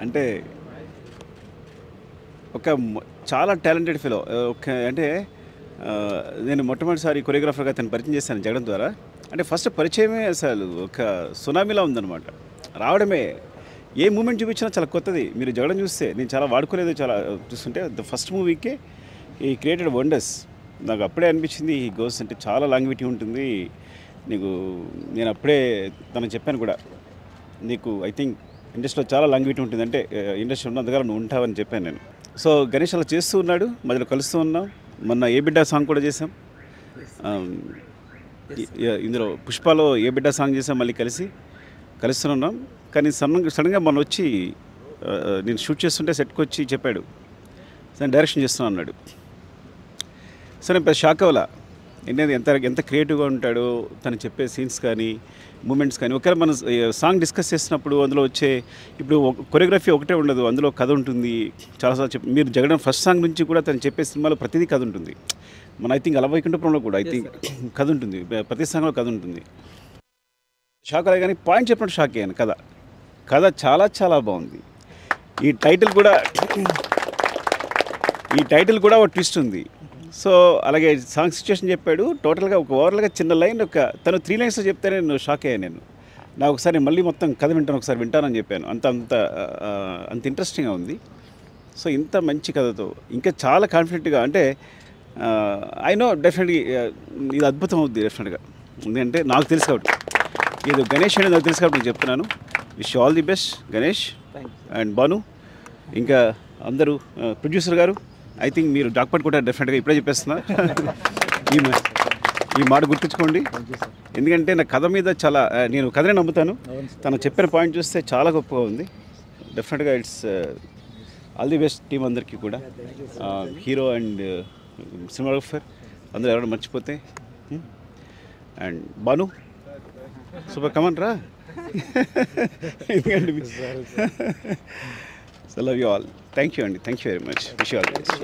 అంటే ఒక చాలా టాలెంటెడ్ ఫెలో. అంటే నేను మొట్టమొదటిసారి కొరియోగ్రాఫర్గా అతను పరిచయం చేశాను జగడం ద్వారా. అంటే ఫస్ట్ పరిచయమే అసలు ఒక సునామీలా ఉందన్నమాట. రావడమే ఏ మూమెంట్ చూపించినా చాలా కొత్తది. మీరు జగడం చూస్తే నేను చాలా వాడుకోలేదు, చాలా చూస్తుంటే ద ఫస్ట్ మూవీకే ఈ క్రియేటెడ్ వండర్స్. నాకు అప్పుడే అనిపించింది ఈ గోస్ అంటే చాలా లాంగ్విటీ ఉంటుంది నీకు. నేను అప్పుడే తనకు చెప్పాను కూడా, నీకు ఐ థింక్ ఇండస్ట్రీలో చాలా లాంగ్విటీ ఉంటుంది, అంటే ఇండస్ట్రీ ఉన్నందుగా నువ్వు ఉంటావని చెప్పాను నేను. సో గణేష్ అలా చేస్తూ ఉన్నాడు, మధ్యలో కలుస్తూ ఉన్నాం. మొన్న ఏ బిడ్డ సాంగ్ కూడా చేసాం. ఇందులో పుష్పలో ఏ బిడ్డ సాంగ్ చేసాం, మళ్ళీ కలుస్తున్నాం. కానీ సడన్గా మొన్న వచ్చి నేను షూట్ చేస్తుంటే సెట్కి వచ్చి చెప్పాడు, నేను డైరెక్షన్ చేస్తున్నాను అన్నాడు. సో నేను పెద్ద షాక్ అవ్వాలా. ఏంటంటే ఎంత క్రియేటివ్గా ఉంటాడో తను చెప్పే సీన్స్ కానీ మూమెంట్స్ కానీ. ఒకవేళ మనం సాంగ్ డిస్కస్ చేసినప్పుడు అందులో వచ్చే ఇప్పుడు కొరియోగ్రఫీ ఒకటే ఉండదు, అందులో కథ ఉంటుంది. చాలాసార్లు మీరు జగడం ఫస్ట్ సాంగ్ నుంచి కూడా తను చెప్పే సినిమాలో ప్రతిదీ కథ ఉంటుంది. మన ఐ థింక్ అలవైకుంఠపురంలో కూడా ఐ థింక్ కథ ఉంటుంది, ప్రతి సాంగ్లో కథ ఉంటుంది. షాక్ అయ్యా, కానీ పాయింట్ చెప్పినట్టు షాక్ అయ్యాను. కథ చాలా చాలా బాగుంది. ఈ టైటిల్ కూడా ఒక ట్విస్ట్ ఉంది. సో అలాగే సాంగ్ సిచ్యువేషన్ చెప్పాడు. టోటల్గా ఒక ఓవరాల్గా చిన్న లైన్ తను 3 లైన్స్ చెప్తేనే నేను షాక్ అయ్యాను. నాకు ఒకసారి మళ్ళీ మొత్తం కథ వింటానని చెప్పాను. అంత ఇంట్రెస్టింగ్గా ఉంది. సో ఇంత మంచి కథతో ఇంకా చాలా కాన్ఫిడెంట్గా, అంటే ఐ నో డెఫినెట్లీ ఇది అద్భుతం అవుద్ది డెఫినెట్గా. ఎందుకంటే నాకు తెలుసు కాబట్టి, ఇది గణేష్ అనేది నాకు తెలుసు కాబట్టి నేను చెప్తున్నాను. Wish all the best Ganesh and Bhanu. ఇంకా అందరూ ప్రొడ్యూసర్ గారు, ఐ థింక్ మీరు డాక్పట్ కూడా డెఫినెట్గా ఇప్పుడే చెప్పేస్తున్నా. ఈ మాట గుర్తుంచుకోండి. ఎందుకంటే నా కథ మీద చాలా నేను కథనే నమ్ముతాను. తను చెప్పిన పాయింట్ చూస్తే చాలా గొప్పగా ఉంది. డెఫినెట్గా it's all the best team అందరికీ కూడా. హీరో అండ్ సినిమాగ్రాఫర్ అందరూ ఎవరైనా మర్చిపోతే. అండ్ బాను సూపర్, కమన్ రా. ఎందుకంటే so love you all. Thank you అండి, thank you very much. Wish you all the best.